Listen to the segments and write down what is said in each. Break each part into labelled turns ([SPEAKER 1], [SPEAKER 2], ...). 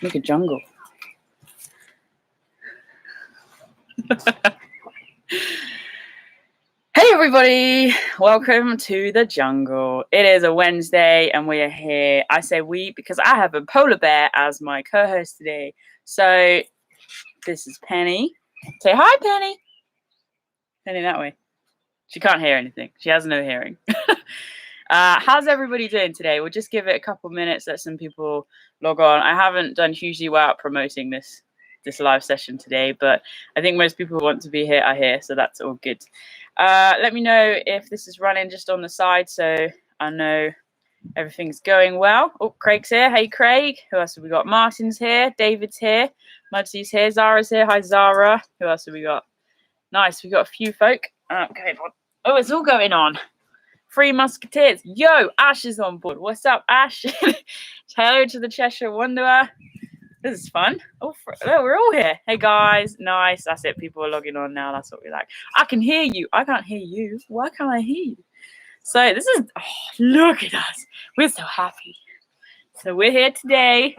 [SPEAKER 1] Look at jungle. Hey everybody, welcome to the jungle. It is a Wednesday and we are here. I say we because I have a polar bear as my co-host today. So this is Penny. Say hi, Penny. Penny that way. She can't hear anything. She has no hearing. How's everybody doing today? We'll just give it a couple minutes, let some people log on. I haven't done hugely well at promoting this live session today, but I think most people who want to be here are here, so that's all good. Let me know if this is running just on the side so I know everything's going well. Oh, Craig's here. Hey, Craig. Who else have we got? Martin's here. David's here. Mudsy's here. Zara's here. Hi, Zara. Who else have we got? Nice. We got a few folk. Okay. Oh, it's all going on. Three Musketeers. Yo, Ash is on board. What's up, Ash? Hello to the Cheshire Wanderer. This is fun. Oh, we're all here. Hey, guys. Nice. That's it. People are logging on now. That's what we like. I can hear you. I can't hear you. Why can't I hear you? So this is... Oh, look at us. We're so happy. So we're here today.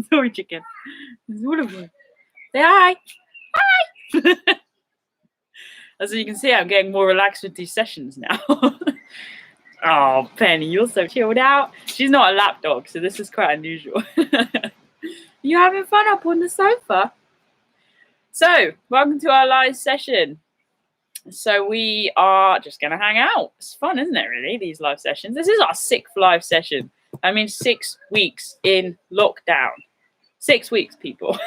[SPEAKER 1] Sorry, chicken. It's all of you. Say hi. Hi. As you can see, I'm getting more relaxed with these sessions now. Oh, Penny, you're so chilled out. She's not a lap dog, so this is quite unusual. You having fun up on the sofa? So, welcome to our live session. So we are just going to hang out. It's fun, isn't it, really, these live sessions? This is our 6th live session. I mean, 6 weeks in lockdown. 6 weeks, people.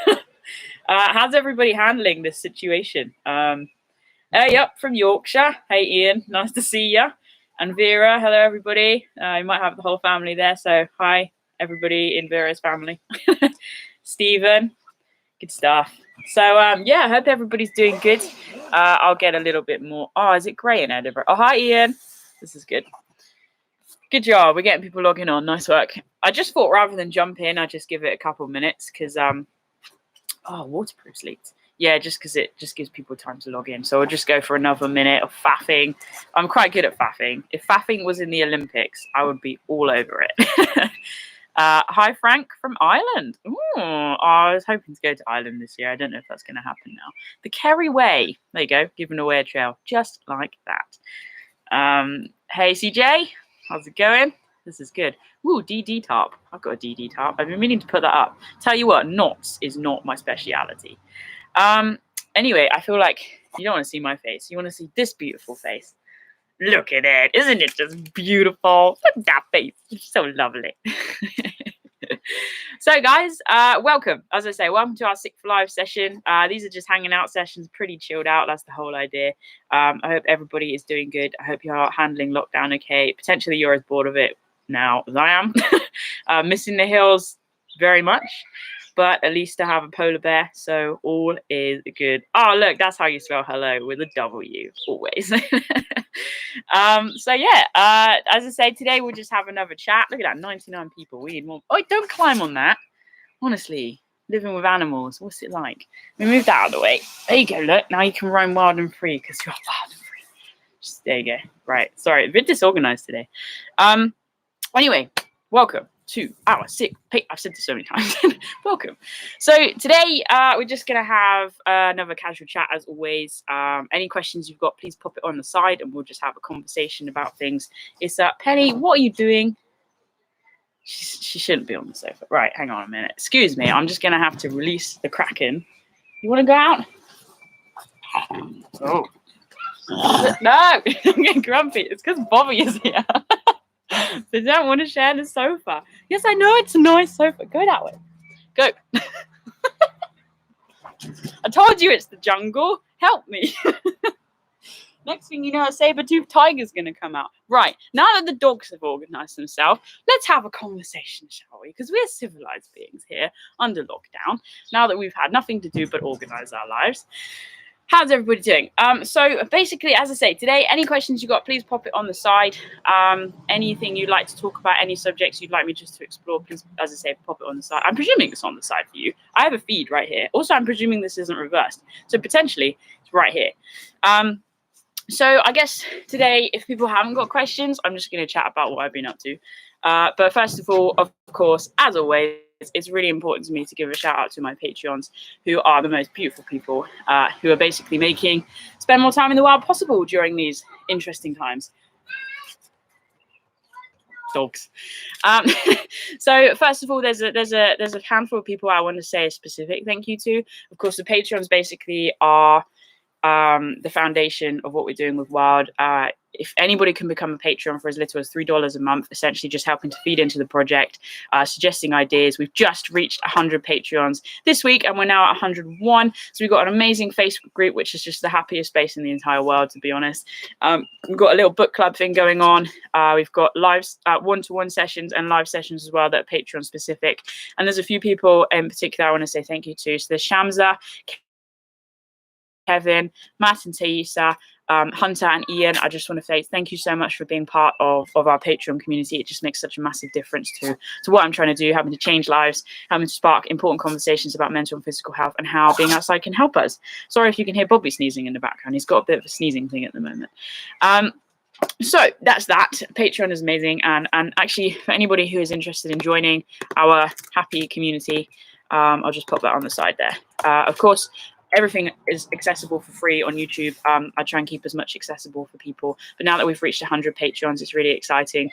[SPEAKER 1] How's everybody handling this situation? Hey, up from Yorkshire. Hey, Ian. Nice to see you. And Vera. Hello, everybody. You might have the whole family there. So, hi, everybody in Vera's family. Stephen. Good stuff. So, yeah, I hope everybody's doing good. I'll get a little bit more. Oh, is it grey in Edinburgh? Oh, hi, Ian. This is good. Good job. We're getting people logging on. Nice work. I just thought rather than jump in, I'd just give it a couple minutes because, waterproof sleeves. Yeah, just because it just gives people time to log in. So I'll just go for another minute of faffing. I'm quite good at faffing. If faffing was in the Olympics, I would be all over it. Hi, Frank from Ireland. Ooh, I was hoping to go to Ireland this year. I don't know if that's going to happen now. The Kerry Way. There you go. Giving away a trail. Just like that. Hey, CJ. How's it going? This is good. Ooh, DD tarp. I've got a DD tarp. I've been meaning to put that up. Tell you what, knots is not my speciality. Anyway, I feel like you don't want to see my face. You want to see this beautiful face. Look at it. Isn't it just beautiful? Look at that face. It's so lovely. So, guys, welcome. As I say, welcome to our 6th live session. These are just hanging out sessions, pretty chilled out. That's the whole idea. I hope everybody is doing good. I hope you're handling lockdown okay. Potentially you're as bored of it now as I am. Missing the hills very much. But at least I have a polar bear, so all is good. Oh, look, that's how you spell hello, with a W, always. So, yeah, as I say, today we'll just have another chat. Look at that, 99 people. We need more. Oh, don't climb on that. Honestly, living with animals, what's it like? We move that out of the way. There you go, look. Now you can roam wild and free because you're wild and free. Just, there you go. Right, sorry, a bit disorganized today. Anyway, welcome to our 6th. I've said this so many times. Welcome. So today we're just going to have another casual chat as always. Any questions you've got, please pop it on the side and we'll just have a conversation about things. It's Penny, what are you doing? She shouldn't be on the sofa. Right, hang on a minute. Excuse me, I'm just going to have to release the Kraken. You want to go out? Oh. No, I'm getting grumpy. It's because Bobby is here. They don't want to share the sofa. Yes, I know it's a nice sofa. Go that way. Go. I told you it's the jungle. Help me. Next thing you know, a saber-toothed tiger's going to come out. Right. Now that the dogs have organised themselves, let's have a conversation, shall we? Because we're civilized beings here under lockdown. Now that we've had nothing to do but organise our lives. How's everybody doing? So basically, as I say, today, any questions you got, please pop it on the side. Anything you'd like to talk about, any subjects you'd like me just to explore, please, as I say, pop it on the side. I'm presuming it's on the side for you. I have a feed right here. Also, I'm presuming this isn't reversed. So potentially, it's right here. So I guess today, if people haven't got questions, I'm just going to chat about what I've been up to. But first of all, of course, as always, it's really important to me to give a shout out to my Patreons, who are the most beautiful people, who are basically making spend more time in the wild possible during these interesting times. Dogs. So first of all, there's a handful of people I want to say a specific thank you to. Of course, the Patreons basically are the foundation of what we're doing with Wild. If anybody can become a Patreon for as little as $3 a month, essentially just helping to feed into the project, suggesting ideas. We've just reached 100 Patreons this week, and we're now at 101. So we've got an amazing Facebook group, which is just the happiest space in the entire world, to be honest. We've got a little book club thing going on. We've got live one-to-one sessions and live sessions as well that are Patreon specific. And there's a few people in particular I want to say thank you to. So there's Shamsa, Kevin, Matt and Thaisa, Hunter and Ian. I just want to say thank you so much for being part of our Patreon community. It just makes such a massive difference to what I'm trying to do, having to change lives, having to spark important conversations about mental and physical health and how being outside can help us. Sorry if you can hear Bobby sneezing in the background. He's got a bit of a sneezing thing at the moment. So that's that. Patreon is amazing. And actually, for anybody who is interested in joining our happy community, I'll just pop that on the side there. Of course, everything is accessible for free on YouTube. I try and keep as much accessible for people. But now that we've reached 100 Patreons, it's really exciting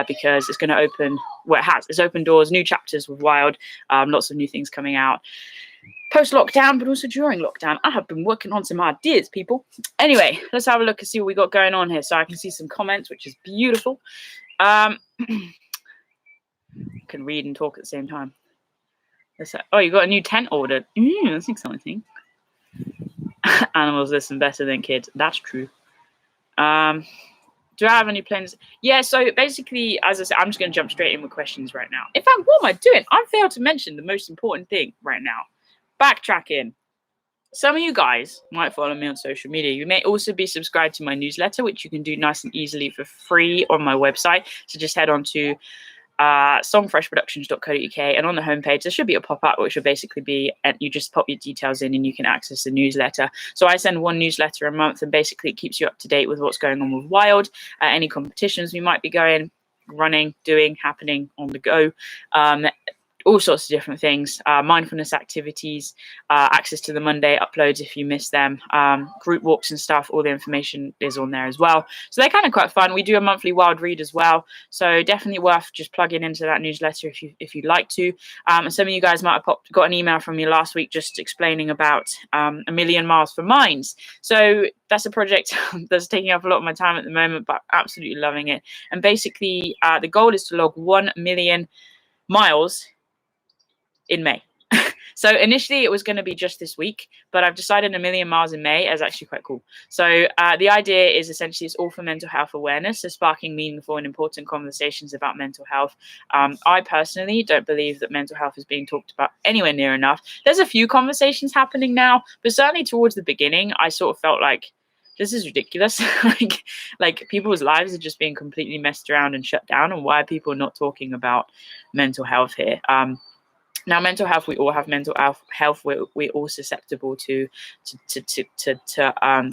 [SPEAKER 1] because it's going to open, well, it's opened doors, new chapters with Wild, lots of new things coming out. Post-lockdown, but also during lockdown. I have been working on some ideas, people. Anyway, let's have a look and see what we got going on here. So I can see some comments, which is beautiful. Can read and talk at the same time. Oh, you got a new tent ordered. That's exciting. Animals listen better than kids. That's true. Do I have any plans? Yeah, so basically, as I said, I'm just going to jump straight in with questions right now. In fact, what am I doing? I failed to mention the most important thing right now. Backtracking. Some of you guys might follow me on social media. You may also be subscribed to my newsletter, which you can do nice and easily for free on my website. So just head on to songfreshproductions.co.uk, and on the homepage there should be a pop-up which will basically be, and you just pop your details in and you can access the newsletter. So I send one newsletter a month, and basically it keeps you up to date with what's going on with Wild, any competitions we might be running, doing, happening, on the go, all sorts of different things, mindfulness activities, access to the Monday uploads if you miss them, group walks and stuff. All the information is on there as well. So they're kind of quite fun. We do a monthly Wild read as well. So definitely worth just plugging into that newsletter if you'd like to. And some of you guys might have got an email from me last week just explaining about A Million Miles for Minds. So that's a project that's taking up a lot of my time at the moment, but absolutely loving it. And basically the goal is to log 1 million miles in May. So initially it was going to be just this week, but I've decided 1 million miles in May is actually quite cool. So the idea is essentially it's all for mental health awareness, so sparking meaningful and important conversations about mental health. I personally don't believe that mental health is being talked about anywhere near enough. There's a few conversations happening now, but certainly towards the beginning, I sort of felt like this is ridiculous. like people's lives are just being completely messed around and shut down. And why are people not talking about mental health here? Now, mental health, we all have mental health. We're all susceptible to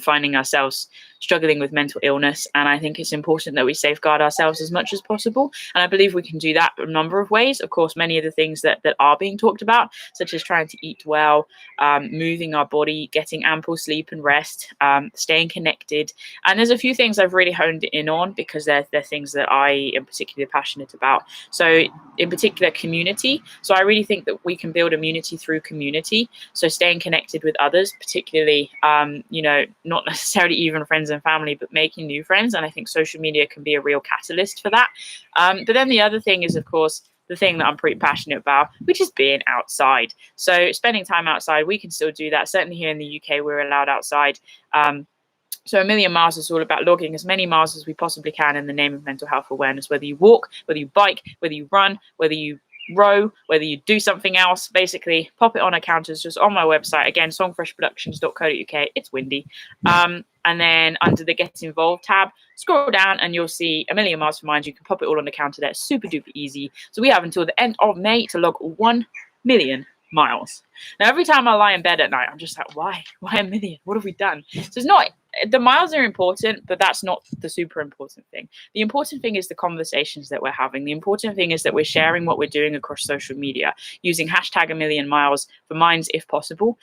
[SPEAKER 1] finding ourselves struggling with mental illness. And I think it's important that we safeguard ourselves as much as possible. And I believe we can do that a number of ways. Of course, many of the things that are being talked about, such as trying to eat well, moving our body, getting ample sleep and rest, staying connected. And there's a few things I've really honed in on because they're things that I am particularly passionate about. So in particular, community. So I really think that we can build immunity through community. So staying connected with others, particularly, not necessarily even friends and family, but making new friends. And I think social media can be a real catalyst for that. But then the other thing is, of course, the thing that I'm pretty passionate about, which is being outside. So spending time outside, we can still do that. Certainly here in the UK, we're allowed outside. So 1 million miles is all about logging as many miles as we possibly can in the name of mental health awareness, whether you walk, whether you bike, whether you run, whether you row, whether you do something else. Basically pop it on our counters just on my website, again, songfreshproductions.co.uk. It's windy. And then under the Get Involved tab, scroll down and you'll see 1 million miles for Minds. You can pop it all on the counter there. Super duper easy. So we have until the end of May to log 1 million miles. Now, every time I lie in bed at night, I'm just like, why 1 million? What have we done? So it's not the miles are important, but that's not the super important thing. The important thing is the conversations that we're having. The important thing is that we're sharing what we're doing across social media, using hashtag #1,000,000miles for mines if possible.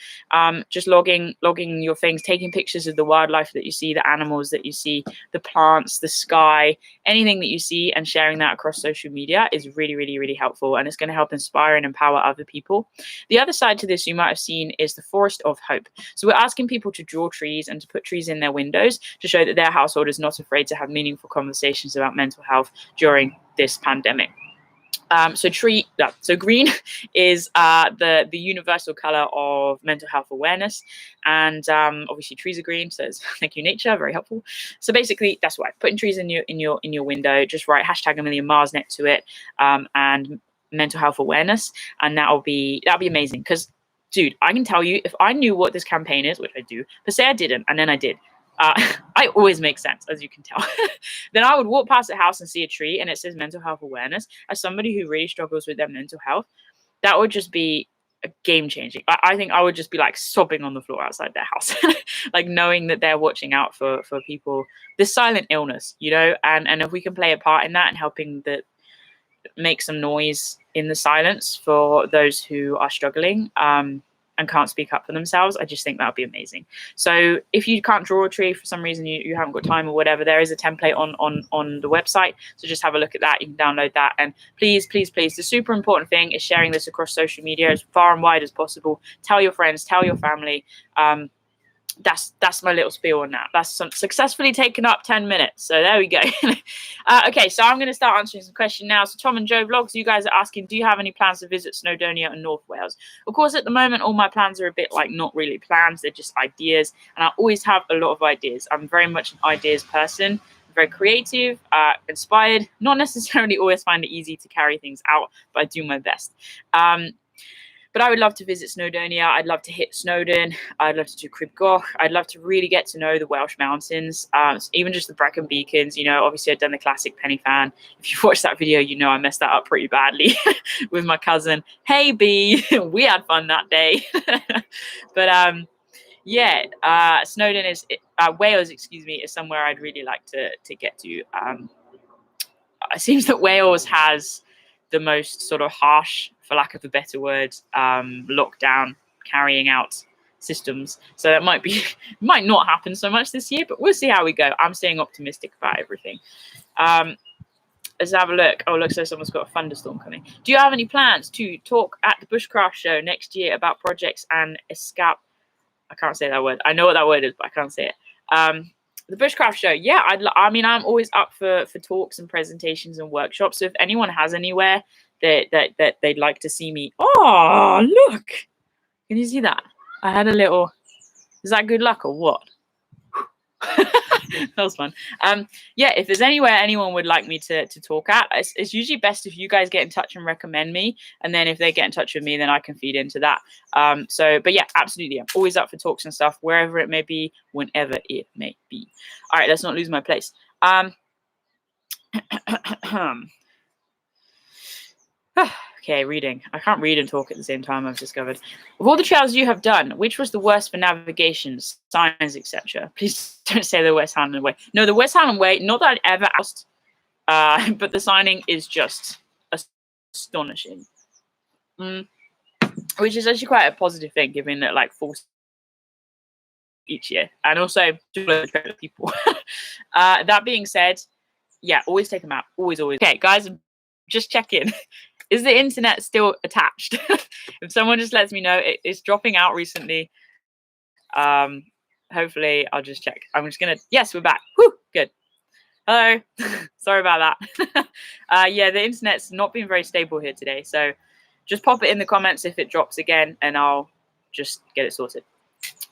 [SPEAKER 1] Just logging your things, taking pictures of the wildlife that you see, the animals that you see, the plants, the sky, anything that you see, and sharing that across social media is really, really, really helpful. And it's going to help inspire and empower other people. The other side to this you might have seen is the Forest of Hope. So we're asking people to draw trees and to put trees in their windows to show that their household is not afraid to have meaningful conversations about mental health during this pandemic. So green is the universal color of mental health awareness, and obviously trees are green, so it's thank you nature, very helpful. So basically that's why putting trees in your window, just write hashtag #1,000,000miles next to it, and mental health awareness, and that'll be amazing. Because dude, I can tell you, if I knew what this campaign is, which I do, but say I didn't and then I did, I always make sense, as you can tell. Then I would walk past a house and see a tree and it says mental health awareness. As somebody who really struggles with their mental health, that would just be a game changing. I think I would just be like sobbing on the floor outside their house, like knowing that they're watching out for people, this silent illness, you know, and if we can play a part in that and helping that make some noise in the silence for those who are struggling, and can't speak up for themselves, I just think that would be amazing. So if you can't draw a tree for some reason, you haven't got time or whatever, there is a template on the website. So just have a look at that. You can download that. And please, please, please, the super important thing is sharing this across social media as far and wide as possible. Tell your friends, tell your family. That's my little spiel on that. That's successfully taken up 10 minutes. So there we go. Okay, so I'm going to start answering some questions now. So Tom and Joe Vlogs, you guys are asking, do you have any plans to visit Snowdonia and North Wales? Of course, at the moment, all my plans are a bit like not really plans. They're just ideas. And I always have a lot of ideas. I'm very much an ideas person, very creative, inspired, not necessarily always find it easy to carry things out, but I do my best. But I would love to visit Snowdonia. I'd love to hit Snowdon. I'd love to do Crib Goch. I'd love to really get to know the Welsh mountains, even just the Brecon Beacons. You know, obviously I've done the classic Penny Fan. If you've watched that video, you know I messed that up pretty badly with my cousin. Hey, B, we had fun that day. But yeah, Snowdon is, Wales, excuse me, is somewhere I'd really like to get to. It seems that Wales has the most sort of harsh, for lack of a better word, lockdown carrying out systems. So that might not happen so much this year, but we'll see how we go. I'm staying optimistic about everything. Let's have a look. Oh, looks like someone's got a thunderstorm coming. Do you have any plans to talk at the Bushcraft show next year about projects and escape? I can't say that word. I know what that word is, but I can't say it. The Bushcraft show, yeah. I mean, I'm always up for talks and presentations and workshops. So if anyone has anywhere that they'd like to see me, oh look, can you see that? I had a little. Is that good luck or what? That was fun. Yeah, if there's anywhere anyone would like me to talk at, it's usually best if you guys get in touch and recommend me, and then if they get in touch with me, then I can feed into that. But yeah, absolutely, I'm always up for talks and stuff, wherever it may be, whenever it may be. All right, let's not lose my place. Okay, reading. I can't read and talk at the same time, I've discovered. Of all the trails you have done, which was the worst for navigation, signs, etc.? Please don't say the West Highland Way. No, the West Highland Way, not that I'd ever asked, but the signing is just astonishing. Which is actually quite a positive thing, given that like 4 each year. And also, people. That being said, yeah, always take them out. Always, always. Okay, guys, just check in. Is the internet still attached? If someone just lets me know, it's dropping out recently. Hopefully, I'll just check. I'm just gonna. Yes, we're back. Whew, good. Hello. Sorry about that. Yeah, the internet's not been very stable here today, so just pop it in the comments if it drops again, and I'll just get it sorted.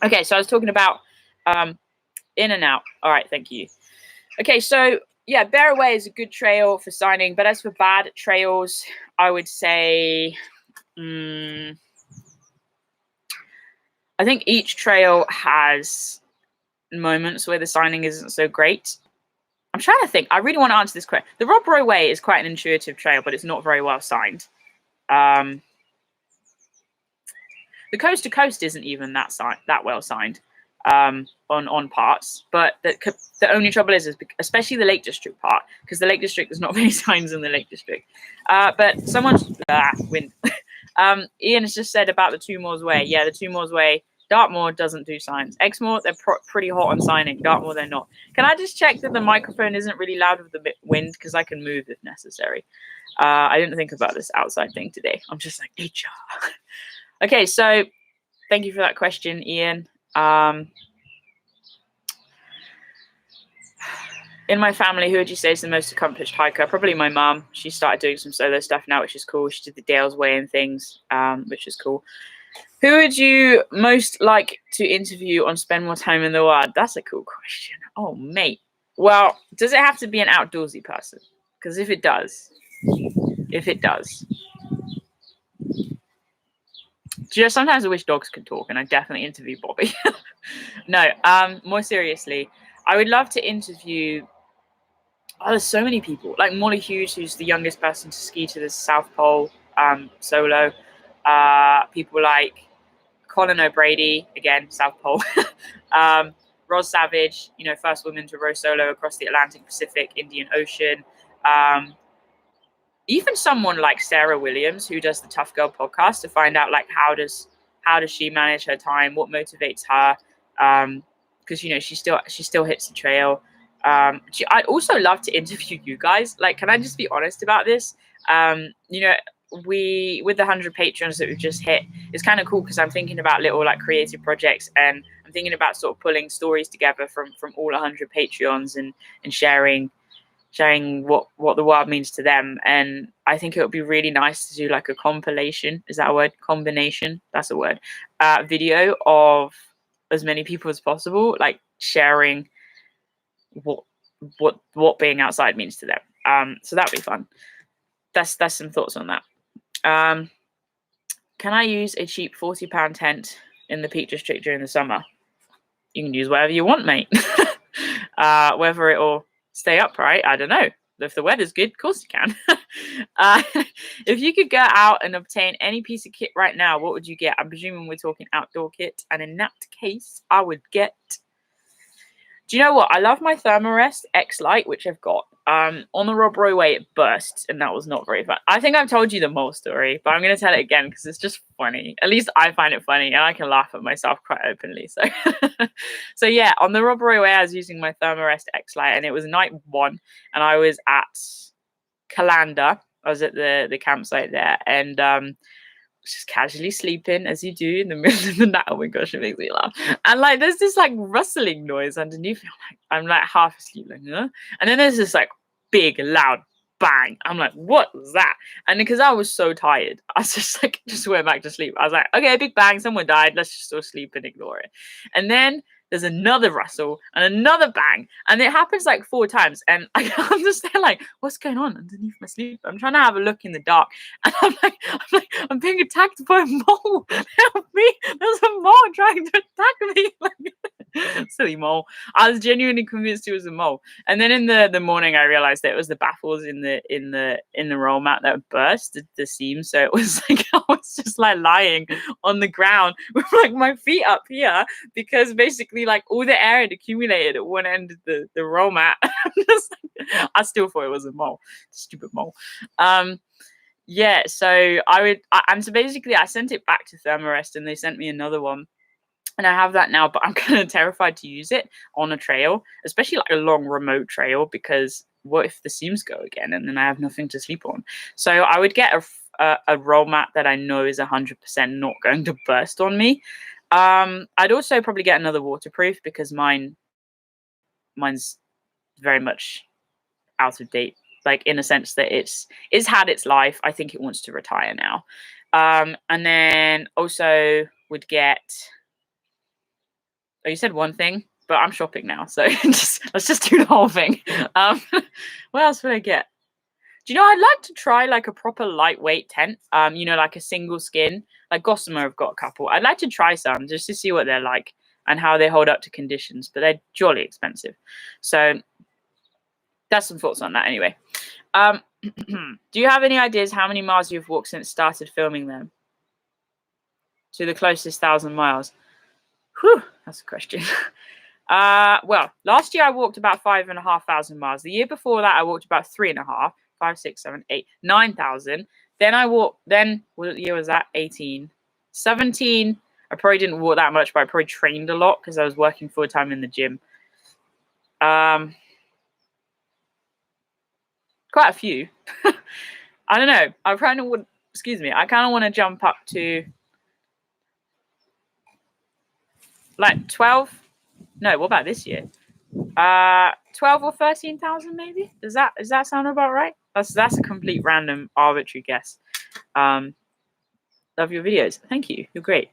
[SPEAKER 1] Okay, so I was talking about in and out. All right, thank you. Okay, so yeah, Bear Away is a good trail for signing, but as for bad trails, I would say I think each trail has moments where the signing isn't so great. I'm trying to think. I really want to answer this question. The Rob Roy Way is quite an intuitive trail, but it's not very well signed. The Coast to Coast isn't even that well signed. on parts. But the only trouble is especially the Lake District part, because the Lake District, there's not many signs in the Lake District. But someone's wind. Ian has just said about the Two Moors Way. Yeah, the Two Moors Way. Dartmoor doesn't do signs. Exmoor, they're pretty hot on signing. Dartmoor, they're not. Can I just check that the microphone isn't really loud with the wind? Because I can move if necessary. I didn't think about this outside thing today. I'm just like, HR. Okay, so thank you for that question, Ian. In my family, who would you say is the most accomplished hiker? Probably my mum. She started doing some solo stuff now, which is cool. She did the Dales Way and things, which is cool. Who would you most like to interview on Spend More Time in the Wild? That's a cool question. Oh, mate. Well, does it have to be an outdoorsy person? Because if it does, just sometimes I wish dogs could talk, and I definitely interview Bobby. No, more seriously, I would love to interview. Oh, there's so many people. Like Molly Hughes, who's the youngest person to ski to the South Pole solo. People like Colin O'Brady, again, South Pole. Ros Savage, first woman to row solo across the Atlantic, Pacific, Indian Ocean. Even someone like Sarah Williams, who does the Tough Girl podcast, to find out like how does she manage her time, what motivates her, because she still hits the trail. I'd also love to interview you guys. Like, can I just be honest about this? We, with the 100 patrons that we've just hit, it's kind of cool because I'm thinking about little like creative projects, and I'm thinking about sort of pulling stories together from all 100 Patreons and sharing what the wild means to them. And I think it would be really nice to do like a compilation. Is that a word? Combination? That's a word. Video of as many people as possible, like sharing what being outside means to them. So that'd be fun. That's some thoughts on that. Can I use a cheap £40 tent in the Peak District during the summer? You can use whatever you want, mate. Whether it'll stay upright, I don't know. If the weather's good, of course you can. If you could go out and obtain any piece of kit right now, what would you get? I'm presuming we're talking outdoor kit. And in that case, I would get... Do you know what? I love my Thermarest X Lite, which I've got. On the Rob Roy Way, it burst, and that was not very fun. I think I've told you the mole story, but I'm going to tell it again because it's just funny. At least I find it funny, and I can laugh at myself quite openly. So, so yeah, on the Rob Roy Way, I was using my Thermarest X Lite, and it was night 1, and I was at Calander. I was at the campsite there, and just casually sleeping as you do in the middle of the night. Oh my gosh, it makes me laugh. And like there's this like rustling noise underneath me. I'm like half asleep, like, huh? And then there's this like big loud bang. I'm like, what was that? And because I was so tired, I just went back to sleep. I was like, okay, big bang, someone died, let's just all sleep and ignore it. And then there's another rustle and another bang, and it happens like 4 times, and I'm just there like, what's going on underneath my sleep? I'm trying to have a look in the dark, and I'm being attacked by a mole. Help me! There's a mole trying to attack me. Like, silly mole. I was genuinely convinced it was a mole, and then in the morning I realized that it was the baffles in the roll mat that burst the seam. So it was like I was just like lying on the ground with like my feet up here, because basically like all the air had accumulated at one end of the roll mat. I still thought it was a mole. Stupid mole. Yeah, so and so basically I sent it back to Thermarest, and they sent me another one, and I have that now, but I'm kind of terrified to use it on a trail, especially like a long remote trail, because what if the seams go again and then I have nothing to sleep on? So I would get a roll mat that I know is 100% not going to burst on me. I'd also probably get another waterproof, because mine's very much out of date, like in a sense that it's had its life. I think it wants to retire now. And then also would get... Oh, you said one thing, but I'm shopping now, so let's just do the whole thing. What else would I get? Do you know, I'd like to try like a proper lightweight tent, like a single skin. Like Gossamer have got a couple. I'd like to try some just to see what they're like and how they hold up to conditions, but they're jolly expensive. So that's some thoughts on that anyway. Do you have any ideas how many miles you've walked since started filming them? To the closest 1,000 miles. Whew, That's the question. Well, last year I walked about 5,500 miles. The year before that I walked about 3.5, 5, 6, 7, 8, 9,000. Then what year was that? 18, 17. I probably didn't walk that much, but I probably trained a lot because I was working full time in the gym. Quite a few. I don't know. I kind of would. Excuse me. I kind of want to jump up to like 12. No, what about this year? 12 or 13,000 maybe. Does that sound about right? That's a complete random arbitrary guess. Love your videos. Thank you. You're great.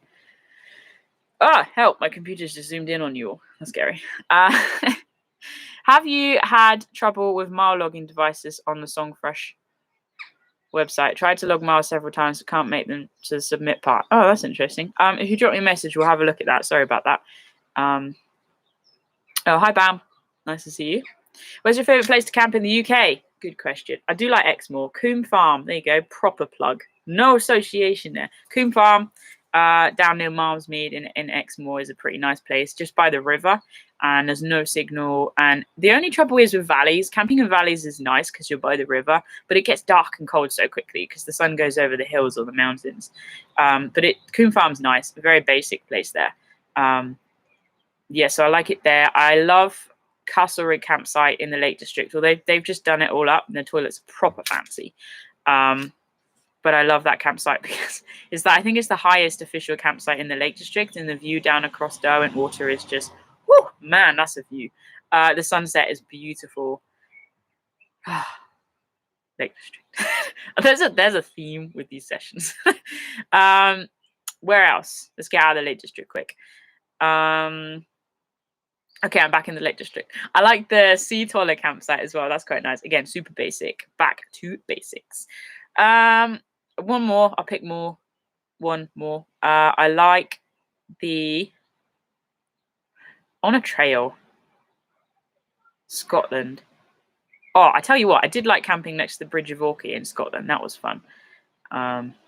[SPEAKER 1] Help! My computer's just zoomed in on you all. That's scary. Have you had trouble with mile logging devices on the Songfresh website? Tried to log miles several times, but can't make them to the submit part. Oh, that's interesting. If you drop me a message, we'll have a look at that. Sorry about that. Oh, hi, Bam. Nice to see you. Where's your favourite place to camp in the UK? Good question. I do like Exmoor. Coombe Farm. There you go. Proper plug. No association there. Coombe Farm, down near Malmesmead in Exmoor is a pretty nice place, just by the river. And there's no signal. And the only trouble is with valleys. Camping in valleys is nice because you're by the river, but it gets dark and cold so quickly because the sun goes over the hills or the mountains. But Coombe Farm's nice. A very basic place there. Yeah, so I like it there. I love Castlereagh campsite in the Lake District. Well, they've just done it all up, and the toilets are proper fancy. But I love that campsite because I think it's the highest official campsite in the Lake District, and the view down across Derwent Water is just, whoo, man, that's a view. The sunset is beautiful. Lake District. There's a theme with these sessions. Where else? Let's get out of the Lake District quick. Okay, I'm back in the Lake District. I like the Sea Toller campsite as well. That's quite nice. Again, super basic. Back to basics. One more. I'll pick more. One more. I like the On a Trail, Scotland. Oh, I tell you what, I did like camping next to the Bridge of Orkney in Scotland. That was fun.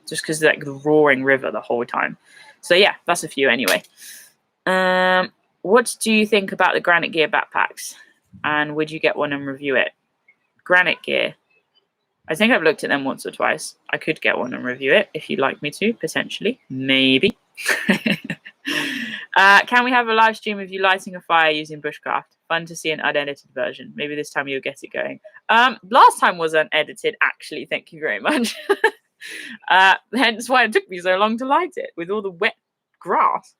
[SPEAKER 1] Just because like the roaring river the whole time. So yeah, that's a few anyway. What do you think about the Granite Gear backpacks? And would you get one and review it? Granite Gear. I think I've looked at them once or twice. I could get one and review it if you'd like me to, potentially. Maybe. Can we have a live stream of you lighting a fire using bushcraft? Fun to see an unedited version. Maybe this time you'll get it going. Last time was unedited, actually. Thank you very much. Hence why it took me so long to light it with all the wet grass.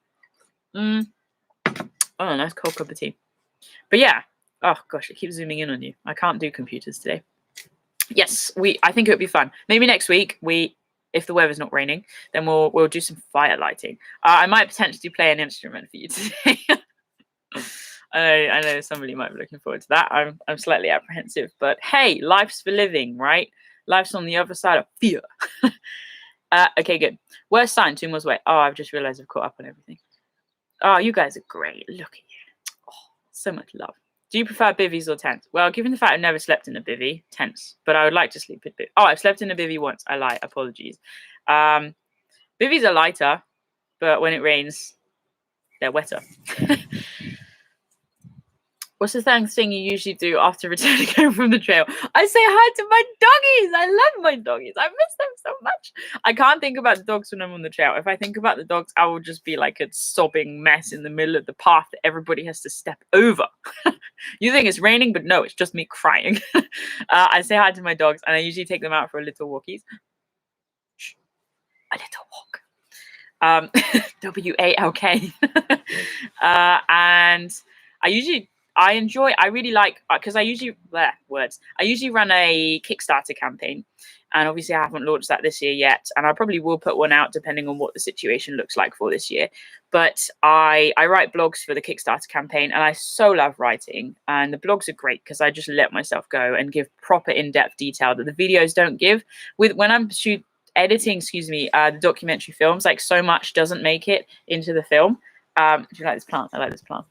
[SPEAKER 1] Oh, nice cold cup of tea. But yeah. Oh gosh, it keeps zooming in on you. I can't do computers today. Yes, I think it would be fun. Maybe next week if the weather's not raining, then we'll do some fire lighting. I might potentially play an instrument for you today. I know somebody might be looking forward to that. I'm slightly apprehensive, but hey, life's for living, right? Life's on the other side of fear. Okay, good. Worst sign, 2 months away. Oh, I've just realized I've caught up on everything. Oh, you guys are great. Look at you. Oh, so much love. Do you prefer bivvies or tents? Well, given the fact I've never slept in a bivvy, tents. But I would like to sleep in bivvy. Oh, I've slept in a bivvy once. I lie. Apologies. Bivvies are lighter, but when it rains, they're wetter. What's the thing you usually do after returning home from the trail? I say hi to my doggies. I love my doggies. I miss them so much. I can't think about the dogs when I'm on the trail. If I think about the dogs, I will just be like a sobbing mess in the middle of the path that everybody has to step over. You think it's raining, but no, it's just me crying. I say hi to my dogs, and I usually take them out for a little walkies. Shh. A little walk. W-A-L-K. And I really like, because I usually run a Kickstarter campaign, and obviously I haven't launched that this year yet, and I probably will put one out depending on what the situation looks like for this year. But I write blogs for the Kickstarter campaign, and I so love writing, and the blogs are great because I just let myself go and give proper in-depth detail that the videos don't give. When I'm editing, the documentary films, like so much doesn't make it into the film. Do you like this plant? I like this plant.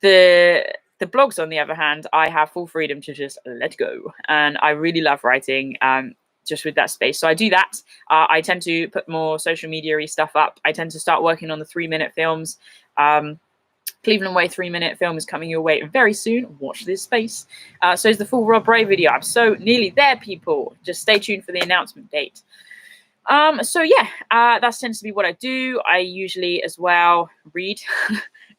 [SPEAKER 1] The blogs, on the other hand, I have full freedom to just let go, and I really love writing. just with that space. So I do that. I tend to put more social media-y stuff up. I tend to start working on the 3-minute films. Cleveland Way 3-minute film is coming your way very soon. Watch this space. So is the full Rob Ray video. I'm so nearly there, people. Just stay tuned for the announcement date. So yeah, that tends to be what I do. I usually as well read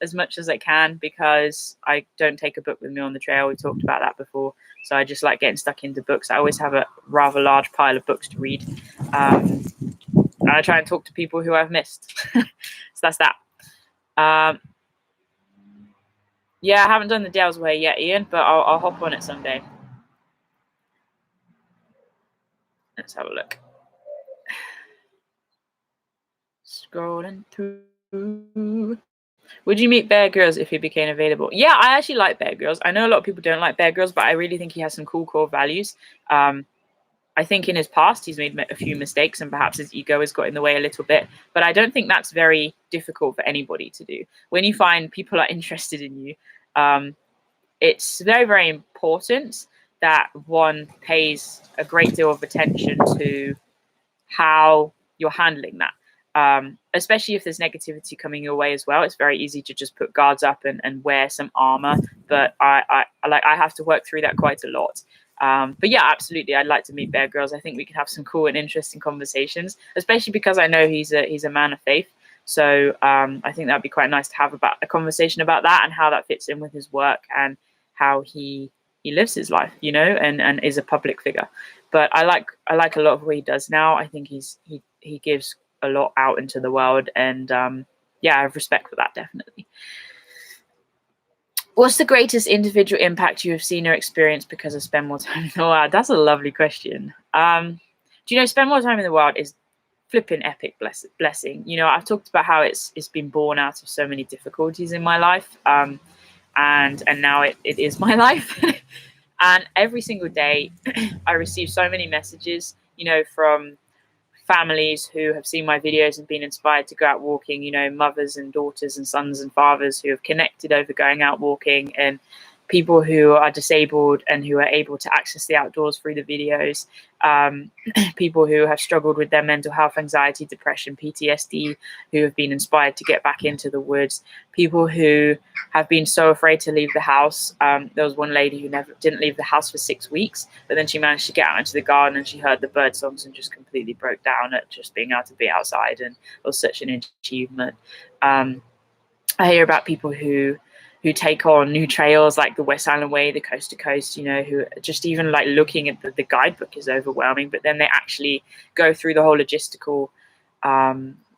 [SPEAKER 1] as much as I can because I don't take a book with me on the trail. We talked about that before. So I just like getting stuck into books. I always have a rather large pile of books to read. And I try and talk to people who I've missed. So that's that. Yeah, I haven't done the Dale's Way yet, Ian, but I'll hop on it someday. Let's have a look. Scrolling through. Would you meet Bear Grylls if he became available? Yeah, I actually like Bear Grylls. I know a lot of people don't like Bear Grylls, but I really think he has some cool core values. I think in his past he's made a few mistakes and perhaps his ego has got in the way a little bit. But I don't think that's very difficult for anybody to do. When you find people are interested in you, it's very, very important that one pays a great deal of attention to how you're handling that. Especially if there's negativity coming your way as well. It's very easy to just put guards up and wear some armor, but I have to work through that quite a lot. But yeah, absolutely, I'd like to meet Bear Grylls. I think we could have some cool and interesting conversations, especially because I know he's a man of faith. So I think that'd be quite nice to have a conversation about that and how that fits in with his work and how he lives his life, you know, and is a public figure. But I like a lot of what he does now. I think he gives a lot out into the world, and yeah, I have respect for that, definitely. What's the greatest individual impact you have seen or experienced because of Spend More Time in the Wild? That's a lovely question. Do you know, Spend More Time in the Wild is flipping epic blessing. You know, I've talked about how it's been born out of so many difficulties in my life, and now it is my life. And every single day I receive so many messages, you know, from families who have seen my videos and been inspired to go out walking, you know, mothers and daughters and sons and fathers who have connected over going out walking, and people who are disabled and who are able to access the outdoors through the videos, people who have struggled with their mental health, anxiety, depression, PTSD, who have been inspired to get back into the woods, people who have been so afraid to leave the house. There was one lady who didn't leave the house for 6 weeks, but then she managed to get out into the garden and she heard the bird songs and just completely broke down at just being able to be outside, and it was such an achievement. I hear about people who take on new trails like the West Island Way, the Coast to Coast, you know, who just even like looking at the guidebook is overwhelming, but then they actually go through the whole logistical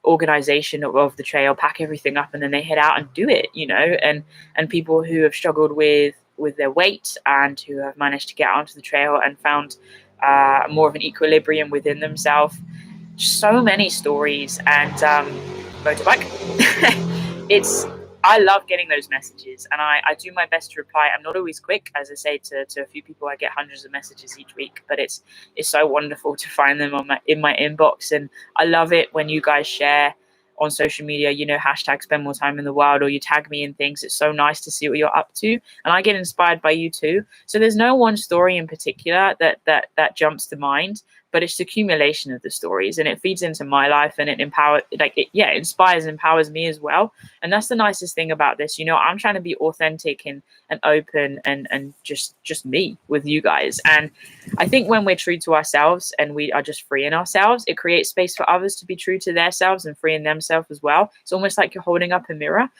[SPEAKER 1] organization of the trail, pack everything up, and then they head out and do it, you know, and people who have struggled with their weight and who have managed to get onto the trail and found more of an equilibrium within themselves. So many stories. And motorbike. I love getting those messages, and I do my best to reply. I'm not always quick, as I say to a few people. I get hundreds of messages each week, but it's so wonderful to find them in my inbox. And I love it when you guys share on social media, you know, hashtag Spend More Time in the Wild, or you tag me in things. It's so nice to see what you're up to, and I get inspired by you too. So there's no one story in particular that jumps to mind, but it's the accumulation of the stories, and it feeds into my life, and it inspires and empowers me as well. And that's the nicest thing about this. You know, I'm trying to be authentic and open and just me with you guys. And I think when we're true to ourselves and we are just free in ourselves, it creates space for others to be true to themselves and free in themselves as well. It's almost like you're holding up a mirror.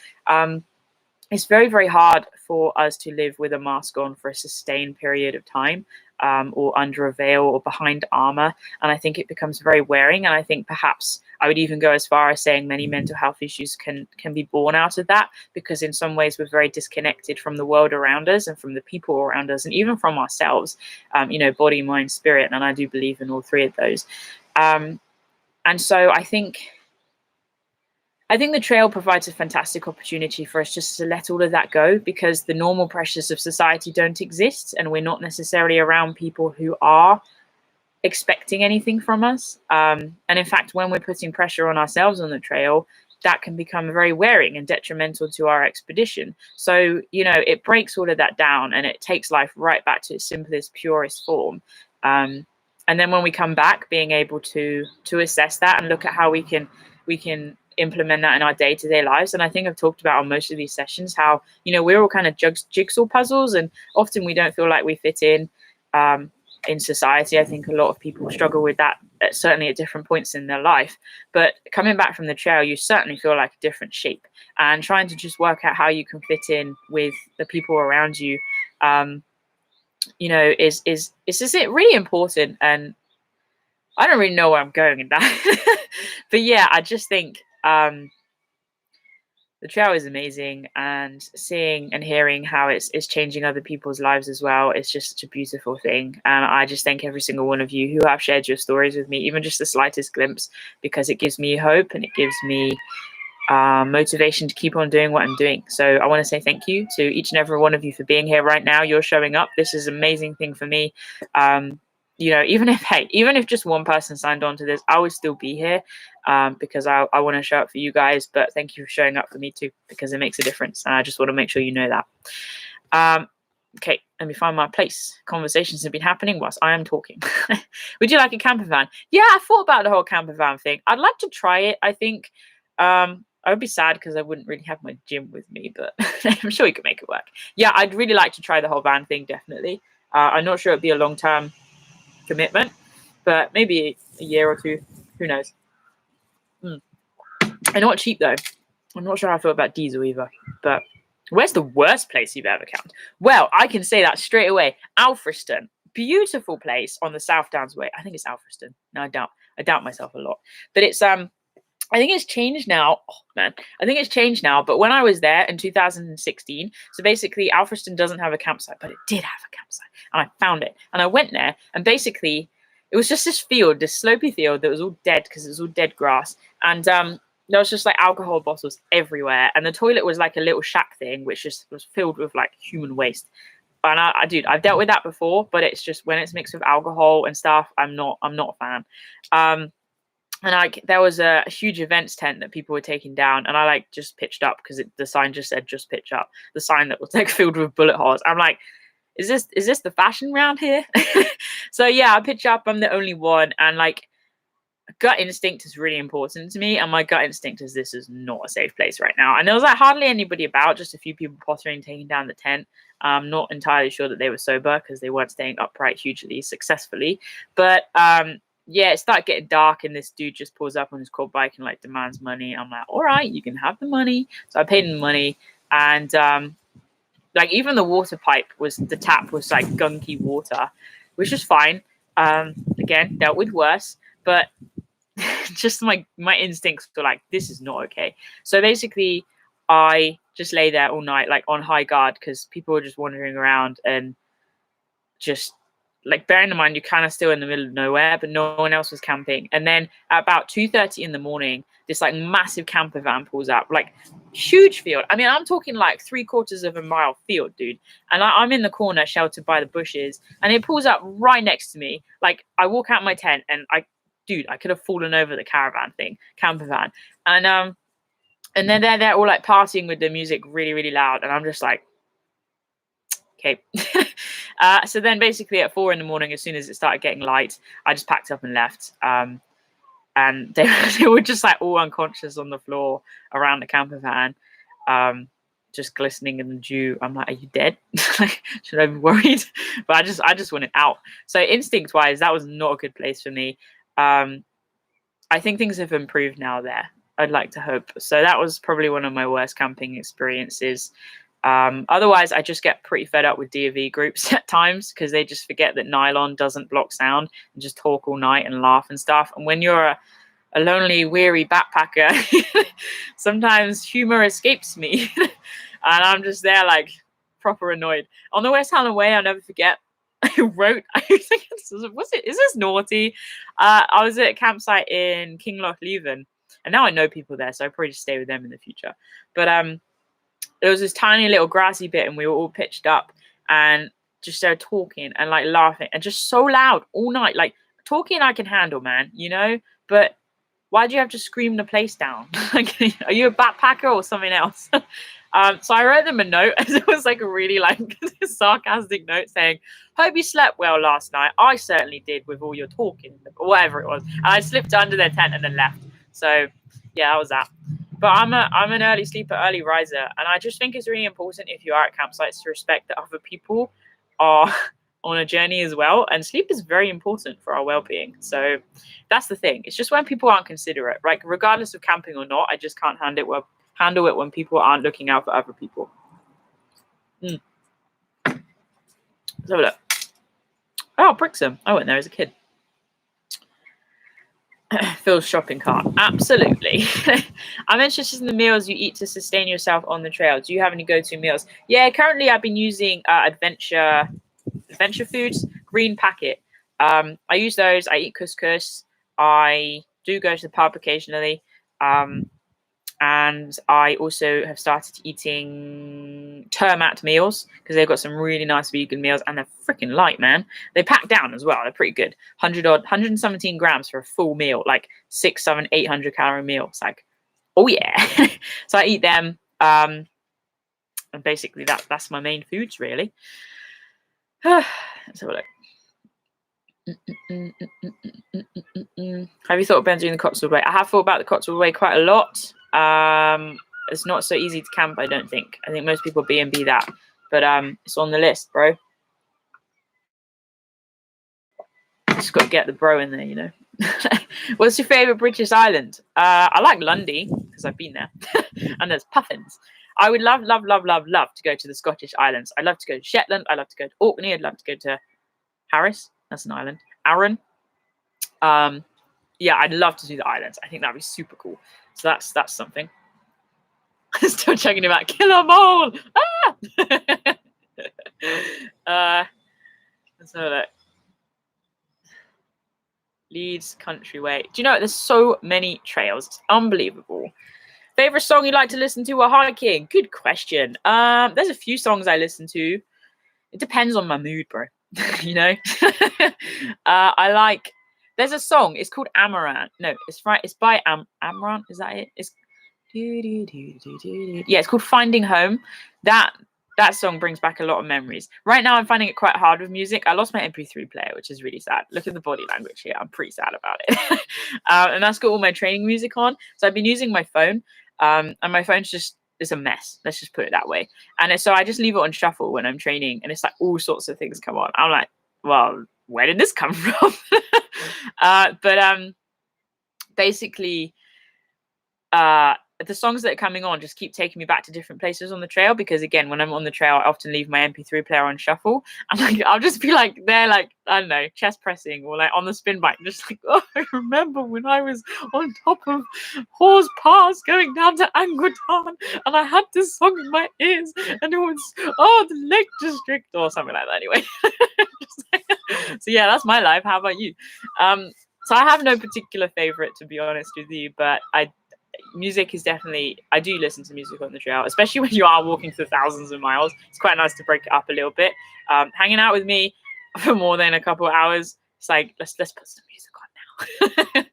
[SPEAKER 1] It's very, very hard for us to live with a mask on for a sustained period of time, or under a veil or behind armor. And I think it becomes very wearing. And I think perhaps I would even go as far as saying many mental health issues can be born out of that, because in some ways we're very disconnected from the world around us and from the people around us and even from ourselves, you know, body, mind, spirit. And I do believe in all three of those. And so I think the trail provides a fantastic opportunity for us just to let all of that go, because the normal pressures of society don't exist, and we're not necessarily around people who are expecting anything from us. And in fact, when we're putting pressure on ourselves on the trail, that can become very wearing and detrimental to our expedition. So, you know, it breaks all of that down, and it takes life right back to its simplest, purest form. And then when we come back, being able to assess that and look at how we can implement that in our day-to-day lives. And I think I've talked about on most of these sessions how, you know, we're all kind of jigsaw puzzles, and often we don't feel like we fit in society. I think a lot of people struggle with that, certainly at different points in their life. But coming back from the trail, you certainly feel like a different shape, and trying to just work out how you can fit in with the people around you, you know, is it really important. And I don't really know where I'm going in that, but yeah, I just think the trail is amazing, and seeing and hearing how it's changing other people's lives as well. It's just such a beautiful thing. And I just thank every single one of you who have shared your stories with me, even just the slightest glimpse, because it gives me hope and it gives me motivation to keep on doing what I'm doing. So I want to say thank you to each and every one of you for being here right now. You're showing up. This is an amazing thing for me. You know, even if just one person signed on to this, I would still be here, because I want to show up for you guys. But thank you for showing up for me too, because it makes a difference. And I just want to make sure you know that. Okay, let me find my place. Conversations have been happening whilst I am talking. Would you like a camper van? Yeah, I thought about the whole camper van thing. I'd like to try it. I think I would be sad because I wouldn't really have my gym with me, but I'm sure we could make it work. Yeah, I'd really like to try the whole van thing, definitely. I'm not sure it'd be a long-term commitment, but maybe a year or two, who knows. And not cheap though. I'm not sure how I feel about diesel either. But where's the worst place you've ever camped? Well, I can say that straight away. Alfriston, beautiful place on the South Downs Way. I think it's Alfriston. No, I doubt myself a lot, but it's I think it's changed now. Oh man, I think it's changed now. But when I was there in 2016, so basically Alfriston doesn't have a campsite, but it did have a campsite, and I found it. And I went there, and basically it was just this field, this slopey field that was all dead because it was all dead grass, and there was just like alcohol bottles everywhere, and the toilet was like a little shack thing, which just was filled with like human waste. And dude, I've dealt with that before, but it's just when it's mixed with alcohol and stuff, I'm not a fan. And there was a huge events tent that people were taking down, and I like just pitched up because the sign just said "just pitch up." The sign that was like filled with bullet holes. I'm like, is this the fashion round here? So yeah, I pitch up. I'm the only one, and like gut instinct is really important to me, and my gut instinct is this is not a safe place right now. And there was like hardly anybody about, just a few people pottering, taking down the tent. I'm not entirely sure that they were sober because they weren't staying upright hugely successfully, but yeah, it started getting dark, and this dude just pulls up on his quad bike and like demands money. I'm like, all right, you can have the money. So I paid him the money, and like even the water pipe the tap was like gunky water, which is fine. Again, dealt with worse, but just my instincts were like, this is not okay. So basically, I just lay there all night, like on high guard, because people were just wandering around, and just like bearing in mind you're kind of still in the middle of nowhere, but no one else was camping. And then at about 2:30 in the morning, this like massive camper van pulls up, like huge field. I mean, I'm talking like 3/4 of a mile field, dude. And I'm in the corner sheltered by the bushes, and it pulls up right next to me. Like I walk out my tent, and I could have fallen over the camper van. And then they're all like partying with the music really, really loud. And I'm just like, okay. So then basically at 4 a.m, as soon as it started getting light, I just packed up and left. And they were just like all unconscious on the floor around the camper van, just glistening in the dew. I'm like, are you dead? Like, should I be worried? But I just wanted out. So instinct wise, that was not a good place for me. I think things have improved now there. I'd like to hope. So that was probably one of my worst camping experiences. Otherwise, I just get pretty fed up with D&V groups at times, because they just forget that nylon doesn't block sound, and just talk all night and laugh and stuff. And when you're a lonely, weary backpacker, sometimes humor escapes me. And I'm just there like proper annoyed. On the West Highland Way, I'll never forget, I wrote, is this naughty? I was at a campsite in Kinloch Leven, and now I know people there, so I'll probably just stay with them in the future. But there was this tiny little grassy bit, and we were all pitched up and just started talking and like laughing, and just so loud all night. Like talking I can handle, man, you know, but why do you have to scream the place down? Like, are you a backpacker or something else? So I wrote them a note, and it was like a really like sarcastic note saying, "Hope you slept well last night. I certainly did with all your talking," or whatever it was. And I slipped under their tent and then left. So yeah, that was that. But I'm an early sleeper, early riser, and I just think it's really important if you are at campsites to respect that other people are on a journey as well, and sleep is very important for our well-being. So that's the thing. It's just when people aren't considerate, like regardless of camping or not, I just can't handle it when people aren't looking out for other people. Let's have a look. Oh, Brixham. I went there as a kid. Phil's shopping cart. Absolutely. I'm interested in the meals you eat to sustain yourself on the trail. Do you have any go-to meals? Yeah, currently I've been using adventure foods, green packet. I use those. I eat couscous. I do go to the pub occasionally. And I also have started eating Termat meals because they've got some really nice vegan meals, and they're freaking light, man. They pack down as well. They're pretty good. 117 grams for a full meal, like 600, 700, 800 calorie meal. It's like, oh yeah. So I eat them. And basically that's my main foods, really. Let's have a look. Have you thought about doing the Cotswold Way? I have thought about the Cotswold Way quite a lot. It's not so easy to camp, I don't think. I think most people B&B that, but it's on the list, bro. Just got to get the bro in there, you know. What's your favorite British island? I like Lundy because I've been there, and there's puffins. I would love to go to the Scottish Islands. I'd love to go to Shetland. I'd love to go to Orkney. I'd love to go to Harris. That's an island. Arran. Yeah, I'd love to do the islands. I think that'd be super cool. So that's something. Still checking about killer mole. Let's have a look. Leeds Country Way. Do you know there's so many trails? It's unbelievable. Favorite song you like to listen to while hiking? Good question. There's a few songs I listen to. It depends on my mood, bro. You know. I like. There's a song. It's called Amaranth. No, it's right. It's by Amaranth. Is that it? It's yeah. It's called Finding Home. That song brings back a lot of memories. Right now, I'm finding it quite hard with music. I lost my MP3 player, which is really sad. Look at the body language here. I'm pretty sad about it. And that's got all my training music on. So I've been using my phone, and my phone's just it's a mess. Let's just put it that way. And so I just leave it on shuffle when I'm training, and it's like all sorts of things come on. I'm like, well, where did this come from? But basically, the songs that are coming on just keep taking me back to different places on the trail, because again, when I'm on the trail, I often leave my MP3 player on shuffle. And like I'll just be like there, like I don't know, chest pressing or like on the spin bike, just like, oh, I remember when I was on top of Hawes Pass going down to Angleton, and I had this song in my ears, and it was the Lake District or something like that. Anyway, so yeah, that's my life. How about you? So I have no particular favorite, to be honest with you, but music is definitely, I do listen to music on the trail, especially when you are walking for thousands of miles. It's quite nice to break it up a little bit. Hanging out with me for more than a couple of hours, it's like, let's put some music on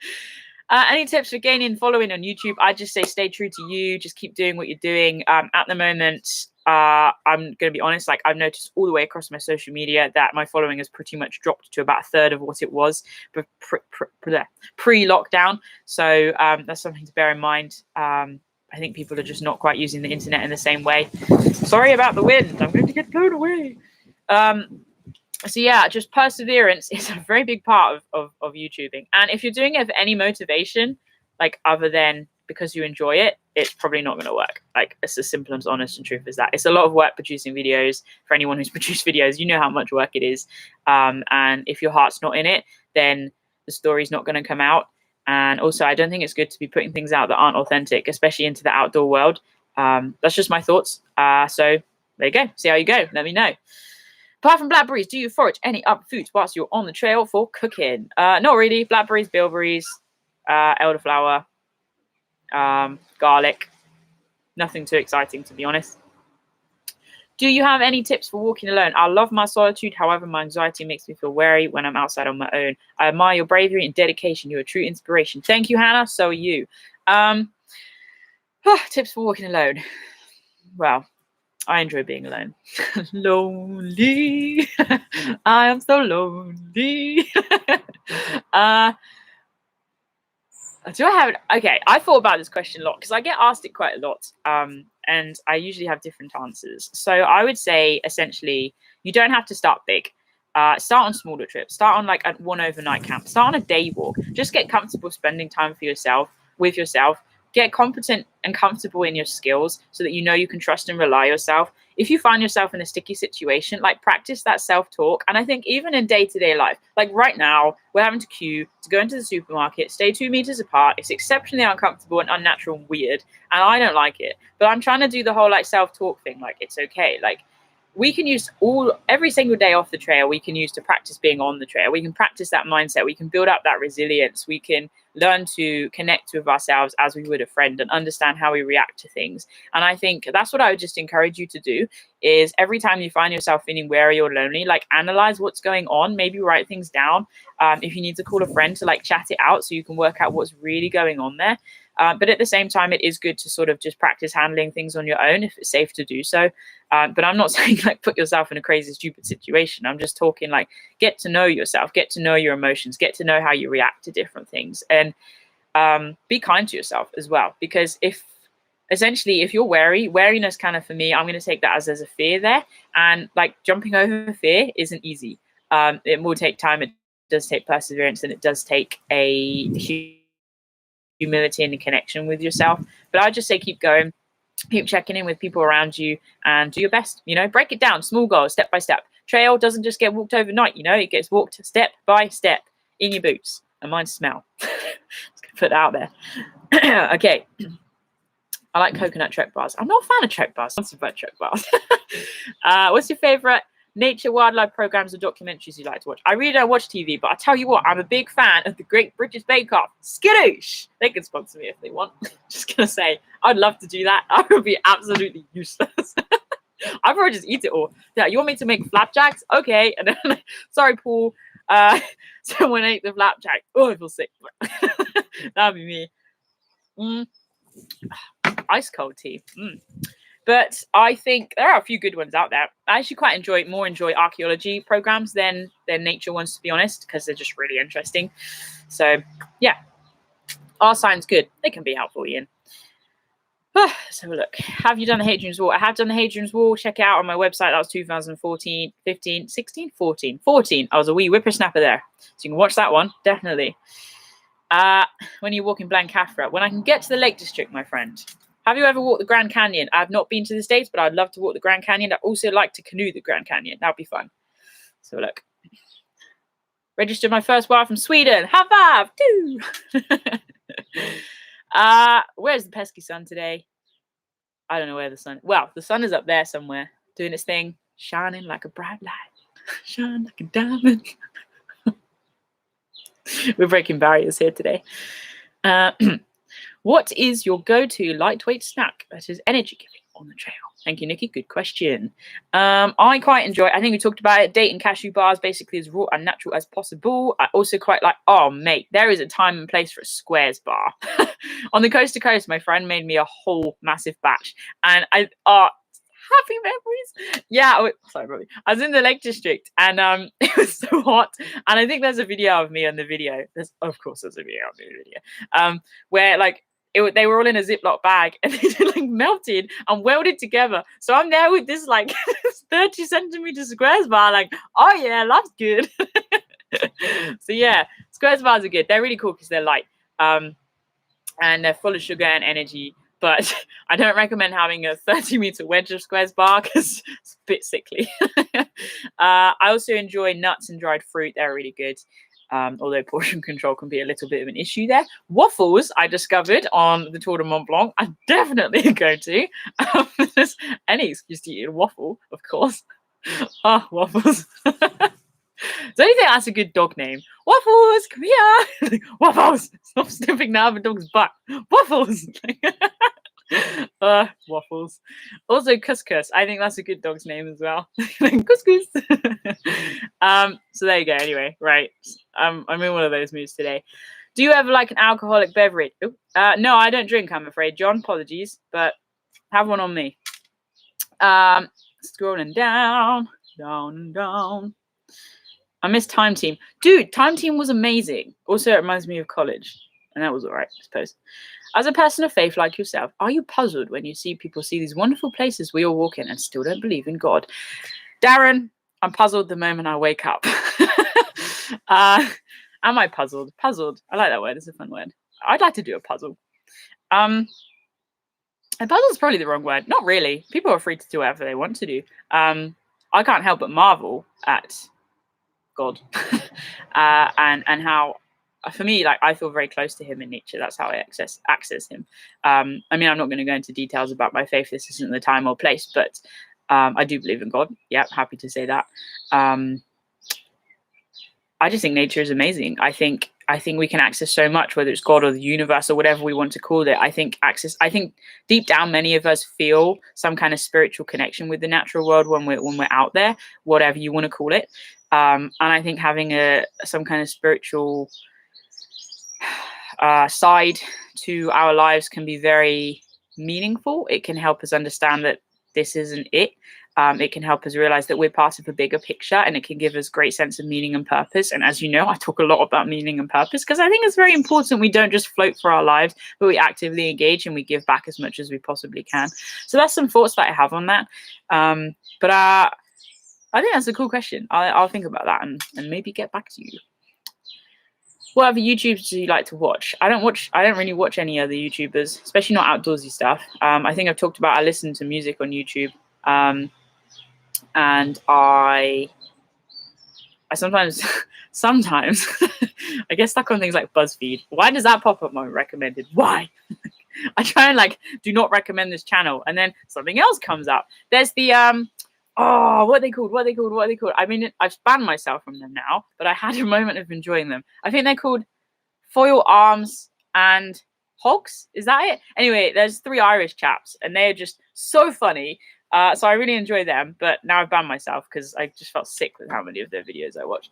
[SPEAKER 1] now. Any tips for gaining following on YouTube? I just say stay true to you. Just keep doing what you're doing. At the moment, I'm going to be honest, like I've noticed all the way across my social media that my following has pretty much dropped to about a third of what it was pre-lockdown. So that's something to bear in mind. I think people are just not quite using the internet in the same way. Sorry about the wind. I'm going to get blown away. So yeah, just perseverance is a very big part of YouTubing. And if you're doing it for any motivation, like other than because you enjoy it, it's probably not going to work. Like it's as simple and honest and truth as that. It's a lot of work producing videos. For anyone who's produced videos, you know how much work it is. And if your heart's not in it, then the story's not going to come out. And also, I don't think it's good to be putting things out that aren't authentic, especially into the outdoor world. That's just my thoughts. So there you go. See how you go. Let me know. Apart from blackberries, do you forage any other foods whilst you're on the trail for cooking? Not really. Blackberries, bilberries, elderflower, garlic. Nothing too exciting, to be honest. Do you have any tips for walking alone? I love my solitude. However, my anxiety makes me feel wary when I'm outside on my own. I admire your bravery and dedication. You're a true inspiration. Thank you, Hannah. So are you. Tips for walking alone. well, I enjoy being alone. Lonely. I am so lonely. Do I have it? Okay, I thought about this question a lot because I get asked it quite a lot. And I usually have different answers. So I would say essentially you don't have to start big. Start on smaller trips. Start on like one overnight camp. Start on a day walk. Just get comfortable spending time for yourself, with yourself. Get competent and comfortable in your skills so that you know you can trust and rely yourself. If you find yourself in a sticky situation, like practice that self-talk. And I think even in day-to-day life, like right now, we're having to queue to go into the supermarket, stay 2 meters apart. It's exceptionally uncomfortable and unnatural and weird. And I don't like it. But I'm trying to do the whole like self-talk thing. Like, it's okay. Like, we can use every single day off the trail, we can use to practice being on the trail. We can practice that mindset. We can build up that resilience. We can learn to connect with ourselves as we would a friend and understand how we react to things. And I think that's what I would just encourage you to do is every time you find yourself feeling wary or lonely, like analyze what's going on, maybe write things down. If you need to call a friend to like chat it out so you can work out what's really going on there. But at the same time, it is good to sort of just practice handling things on your own if it's safe to do so. But I'm not saying like put yourself in a crazy, stupid situation. I'm just talking like get to know yourself, get to know your emotions, get to know how you react to different things, and be kind to yourself as well. Because if you're wary, wariness kind of for me, I'm going to take that as there's a fear there, and like jumping over fear isn't easy. It will take time. It does take perseverance, and it does take a humility and a connection with yourself. But I just say keep going, keep checking in with people around you, and do your best. Break it down, small goals, step by step. Trail doesn't just get walked overnight. It gets walked step by step in your boots, and mine smell. Just gonna put that out there. Okay. I like coconut Trek bars. I'm not a fan of Trek bars. I'm not about Trek bars. What's your favorite nature wildlife programs or documentaries you like to watch? I really don't watch TV, but I tell you what, I'm a big fan of the Great British Bake Off. Skadoosh! They can sponsor me if they want. Just gonna say, I'd love to do that. I would be absolutely useless. I'd probably just eat it all. Yeah, you want me to make flapjacks? Okay. And then, sorry, Paul. Someone ate the flapjack. Oh, I feel sick. That'd be me. Ice cold tea. But I think there are a few good ones out there. I actually quite enjoy archaeology programs than nature ones, to be honest, because they're just really interesting. So yeah, our sign's good. They can be helpful, Ian. Let's have a look. Have you done the Hadrian's Wall? I have done the Hadrian's Wall. Check it out on my website. That was 2014, 15, 16, 14. 14. I was a wee whippersnapper there. So you can watch that one, definitely. When you walk in Blancafra, when I can get to the Lake District, my friend. Have you ever walked the Grand Canyon? I've not been to the States, but I'd love to walk the Grand Canyon. I'd also like to canoe the Grand Canyon. That'd be fun. So look. Registered my first wire from Sweden. Have five. Two. Where's the pesky sun today? I don't know where the sun. Well, the sun is up there somewhere, doing its thing, shining like a bright light, shine like a diamond. We're breaking barriers here today. What is your go-to lightweight snack that is energy-giving on the trail? Thank you, Nikki. Good question. I quite enjoy, I think we talked about it, date and cashew bars, basically as raw and natural as possible. I also quite like, oh, mate, there is a time and place for a squares bar. On the coast to coast, my friend made me a whole massive batch. And happy memories. Yeah, sorry, Robbie. I was in the Lake District, and it was so hot. And I think there's a video of me on the video. Of course, there's a video of me on the video. Where, like, they were all in a Ziploc bag, and they like melted and welded together. So I'm there with this like 30 centimeter squares bar, like, oh yeah, that's good. So yeah, squares bars are good. They're really cool because they're light, and they're full of sugar and energy. But I don't recommend having a 30-meter wedge of squares bar because it's a bit sickly. I also enjoy nuts and dried fruit. They're really good. Although portion control can be a little bit of an issue there. Waffles, I discovered on the Tour de Mont Blanc, I definitely go to. There's any excuse to eat a waffle, of course. Oh, waffles. So I think that's a good dog name. Waffles, come here. Waffles, stop sniffing the other dog's butt. Waffles. Waffles. Also couscous. I think that's a good dog's name as well. Couscous. So there you go. Anyway, right. I'm in one of those moods today. Do you ever like an alcoholic beverage? No, I don't drink, I'm afraid, John. Apologies, but have one on me. Scrolling down and down. I miss Time Team. Dude, Time Team was amazing. Also, it reminds me of college. And that was all right, I suppose. As a person of faith like yourself, are you puzzled when you see people see these wonderful places we all walk in and still don't believe in God? Darren, I'm puzzled the moment I wake up. Am I puzzled? Puzzled. I like that word. It's a fun word. I'd like to do a puzzle. And puzzle is probably the wrong word. Not really. People are free to do whatever they want to do. I can't help but marvel at God and how, for me, like, I feel very close to him in nature. That's how I access him. I mean, I'm not going to go into details about my faith. This isn't the time or place, but I do believe in God. Yeah, happy to say that. I just think nature is amazing. I think we can access so much, whether it's God or the universe or whatever we want to call it. I think deep down, many of us feel some kind of spiritual connection with the natural world when we're out there, whatever you want to call it. And I think having some kind of spiritual side to our lives can be very meaningful. It can help us understand that this isn't it. It can help us realize that we're part of a bigger picture, and it can give us great sense of meaning and purpose. And as you know, I talk a lot about meaning and purpose because I think it's very important we don't just float for our lives, but we actively engage and we give back as much as we possibly can. So that's some thoughts that I have on that. But I think that's a cool question. I'll think about that and maybe get back to you. What other YouTubers do you like to watch? I don't really watch any other YouTubers, especially not outdoorsy stuff. I think I've talked about I listen to music on YouTube. And I sometimes I get stuck on things like BuzzFeed. Why does that pop up my recommended? Why? I try and do not recommend this channel, and then something else comes up. There's the what are they called? I mean, I've banned myself from them now, but I had a moment of enjoying them. I think they're called Foil Arms and Hogs. Is that it? Anyway, there's 3 Irish chaps, and they're just so funny. So I really enjoy them, but now I've banned myself because I just felt sick with how many of their videos I watched.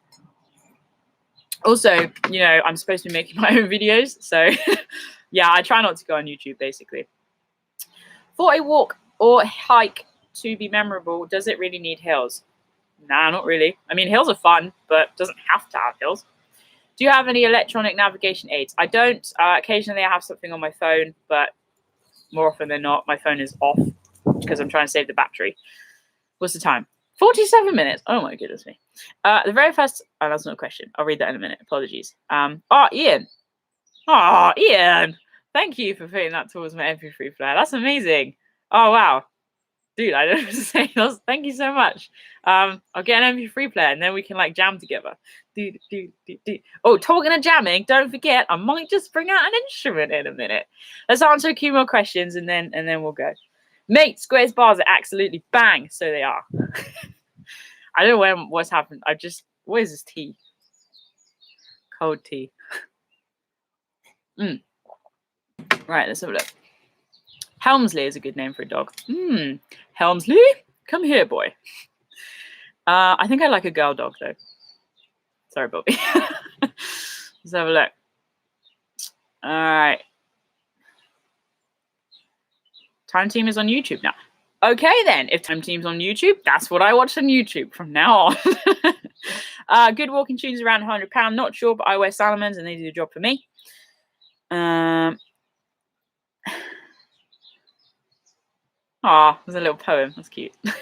[SPEAKER 1] Also, I'm supposed to be making my own videos, so yeah, I try not to go on YouTube, basically. For a walk or hike to be memorable, does it really need hills? Nah, not really. I mean, hills are fun, but it doesn't have to have hills. Do you have any electronic navigation aids? I don't. Occasionally I have something on my phone, but more often than not, my phone is off because I'm trying to save the battery. What's the time? 47 minutes. Oh my goodness me. The very first, that's not a question. I'll read that in a minute. Apologies. Ian. Oh, Ian. Thank you for putting that towards my MP3 player. That's amazing. Oh, wow. Dude, I don't know what to say. Thank you so much. I'll get an MP3 player and then we can jam together. Oh, talking of jamming, don't forget, I might just bring out an instrument in a minute. Let's answer a few more questions and then we'll go. Mate, Square's bars are absolutely bang. So they are. I don't know what's happened. What is this tea? Cold tea. Right, let's have a look. Helmsley is a good name for a dog. Helmsley? Come here, boy. I think I like a girl dog, though. Sorry, Bobby. Let's have a look. All right. Time Team is on YouTube now. Okay, then. If Time Team's on YouTube, that's what I watch on YouTube from now on. Good walking tunes around £100. Not sure, but I wear Salomons and they do the job for me. There's a little poem. That's cute. Do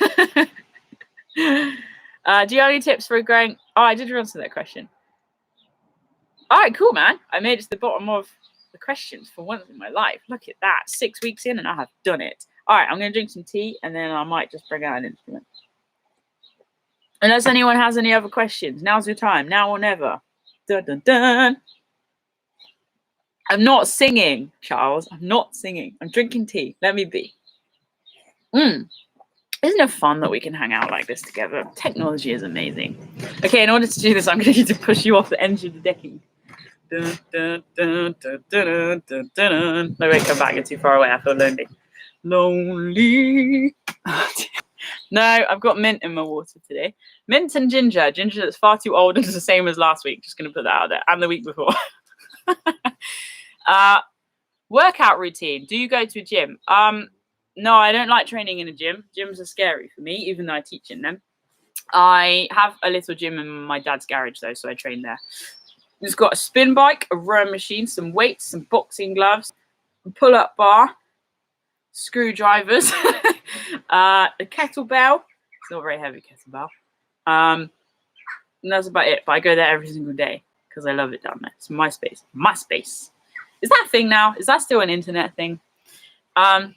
[SPEAKER 1] you have any tips for growing? Oh, I did answer that question. All right, cool, man. I made it to the bottom of the questions for once in my life. Look at that. 6 weeks in and I have done it. All right, I'm going to drink some tea and then I might just bring out an instrument. Unless anyone has any other questions. Now's your time. Now or never. Dun, dun, dun. I'm not singing, Charles. I'm not singing. I'm drinking tea. Let me be. Isn't it fun that we can hang out like this together? Technology is amazing. Okay, in order to do this, I'm going to need to push you off the edge of the decking. Dun, dun, dun, dun, dun, dun, dun. No, wait, come back. You're too far away. I feel lonely. Lonely. No, I've got mint in my water today. Mint and ginger. Ginger that's far too old and it's the same as last week. Just going to put that out there. And the week before. Workout routine. Do you go to a gym? No, I don't like training in a gym. Gyms are scary for me, even though I teach in them. I have a little gym in my dad's garage, though, so I train there. It's got a spin bike, a rowing machine, some weights, some boxing gloves, a pull-up bar, screwdrivers, a kettlebell. It's not a very heavy kettlebell. And that's about it. But I go there every single day because I love it down there. It's my space. My space. Is that a thing now? Is that still an internet thing? Don't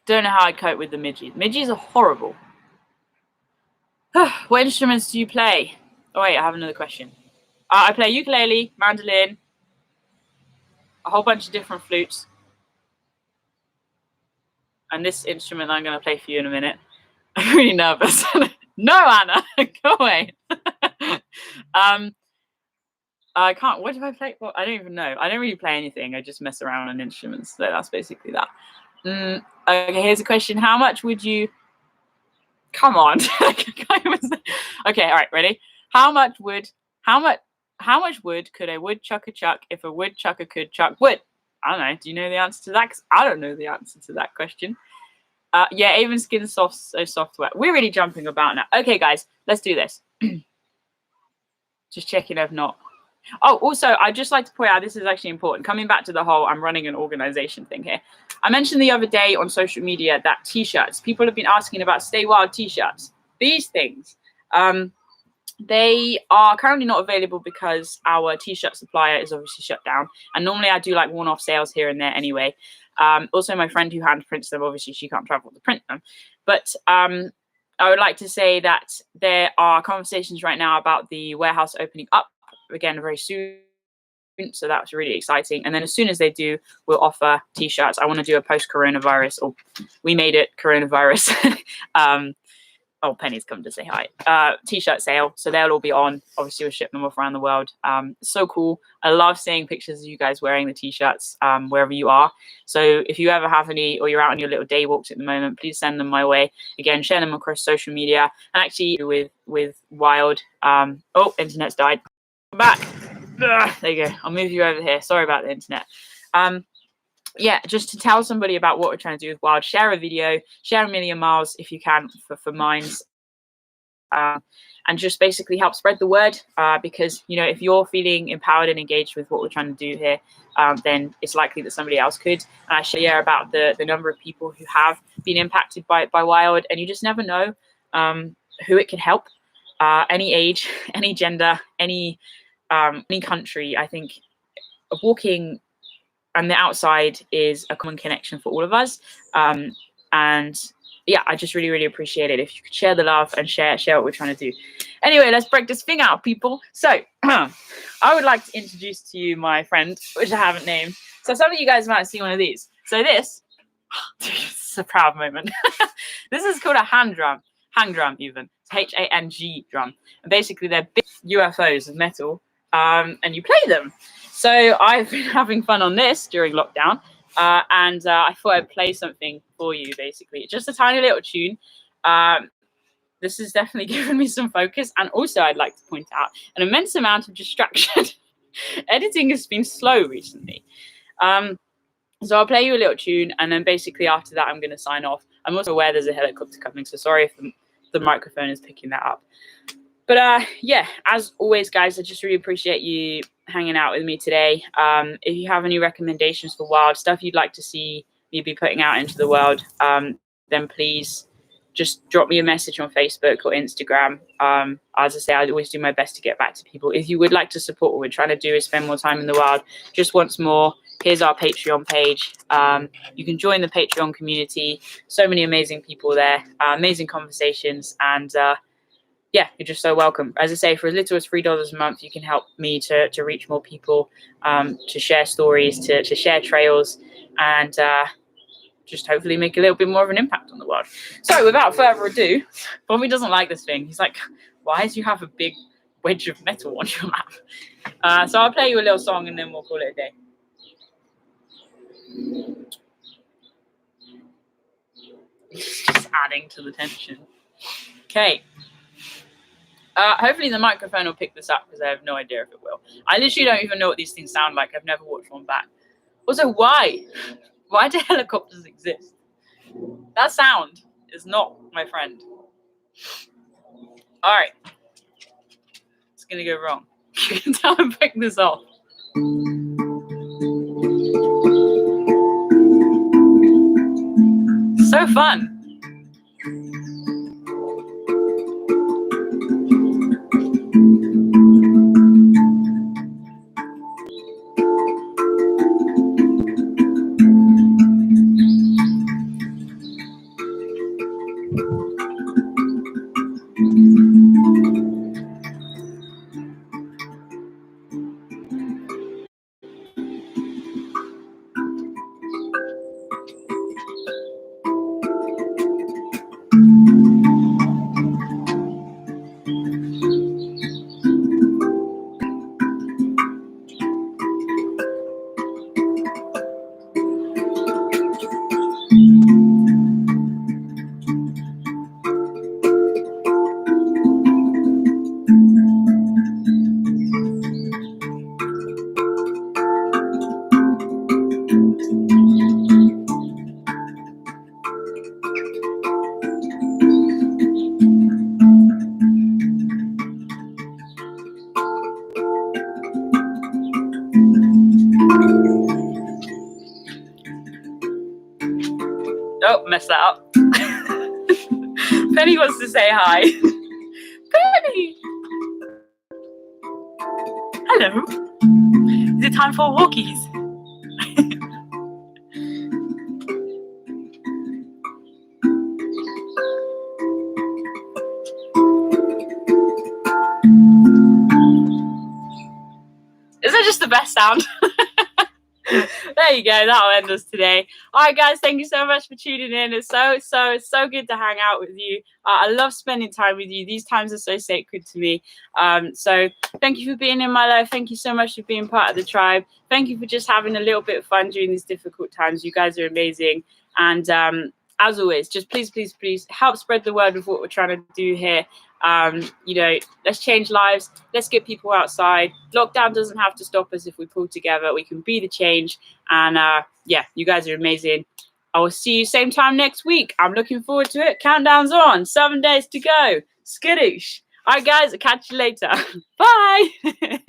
[SPEAKER 1] know how I cope with the midgies. Midgies are horrible. What instruments do you play? Oh, wait, I have another question. I play ukulele, mandolin, a whole bunch of different flutes. And this instrument I'm going to play for you in a minute. I'm really nervous. No, Anna, go away. I can't. What do I play? Well, I don't even know. I don't really play anything. I just mess around on instruments. So that's basically that. Okay, here's a question. How much would you... Come on. Okay, all right, ready? How much wood could a woodchucker chuck if a woodchucker could chuck wood? I don't know. Do you know the answer to that? Because I don't know the answer to that question. Yeah, even skin soft, so software. We're really jumping about now. Okay, guys, let's do this. Just checking I've not. Oh, also, I'd just like to point out, this is actually important. Coming back to the whole I'm running an organization thing here. I mentioned the other day on social media that t-shirts, people have been asking about Stay Wild t-shirts. These things, they are currently not available because our t-shirt supplier is obviously shut down. And normally I do like one-off sales here and there anyway. Also, my friend who hand prints them, obviously she can't travel to print them. But I would like to say that there are conversations right now about the warehouse opening up again very soon. So that's really exciting. And then as soon as they do, we'll offer t-shirts. I want to do a post-coronavirus, or we made it coronavirus. Oh, Penny's come to say hi. T-shirt sale. So they'll all be on. Obviously, we'll ship them off around the world. So cool. I love seeing pictures of you guys wearing the t-shirts wherever you are. So if you ever have any, or you're out on your little day walks at the moment, please send them my way. Again, share them across social media. And actually with Wild. Oh, internet's died. Come back. Ugh, there you go. I'll move you over here. Sorry about the internet. Yeah, just to tell somebody about what we're trying to do with Wild, share a video, share a million miles if you can for Minds, and just basically help spread the word because, you know, if you're feeling empowered and engaged with what we're trying to do here, then it's likely that somebody else could. And I share about the number of people who have been impacted by Wild, and you just never know who it can help, any age, any gender, any country. I think walking and the outside is a common connection for all of us. And yeah, I just really, really appreciate it if you could share the love and share what we're trying to do. Anyway, let's break this thing out, people. So I would like to introduce to you my friend, which I haven't named. So some of you guys might see one of these. So this is a proud moment. This is called a hang drum even. It's H-A-N-G drum. And basically they're big UFOs of metal, and you play them. So I've been having fun on this during lockdown, and I thought I'd play something for you, basically. Just a tiny little tune. This has definitely given me some focus, and also I'd like to point out an immense amount of distraction. Editing has been slow recently. So I'll play you a little tune, and then basically after that I'm going to sign off. I'm also aware there's a helicopter coming, so sorry if the microphone is picking that up. But yeah, as always, guys, I just really appreciate you hanging out with me today. If you have any recommendations for Wild stuff you'd like to see me be putting out into the world, then please just drop me a message on Facebook or Instagram. As I say, I always do my best to get back to people. If you would like to support what we're trying to do is spend more time in the wild, just once more, here's our Patreon page. You can join the Patreon community. So many amazing people there, amazing conversations, and yeah, you're just so welcome. As I say, for as little as $3 a month, you can help me to reach more people, to share stories, to share trails, and just hopefully make a little bit more of an impact on the world. So without further ado, Bobby doesn't like this thing. He's like, why do you have a big wedge of metal on your lap? So I'll play you a little song and then we'll call it a day. Just adding to the tension. Okay. Hopefully the microphone will pick this up because I have no idea if it will. I literally don't even know what these things sound like. I've never watched one back. Also, why? Why do helicopters exist? That sound is not my friend. All right. It's going to go wrong. You can tell I'm picking this off. So fun. Oh, messed that up. Penny wants to say hi. Penny! Hello. Is it time for walkies? Is that just the best sound? There you go. That'll end us today. All right, guys. Thank you so much for tuning in. It's so good to hang out with you. I love spending time with you. These times are so sacred to me. So thank you for being in my life. Thank you so much for being part of the tribe. Thank you for just having a little bit of fun during these difficult times. You guys are amazing. And as always, just please help spread the word of what we're trying to do here. Let's change lives. Let's get people outside. Lockdown doesn't have to stop us if we pull together. We can be the change. And you guys are amazing. I will see you same time next week. I'm looking forward to it. Countdown's on. 7 days to go. Skadoosh. All right, guys. I'll catch you later. Bye.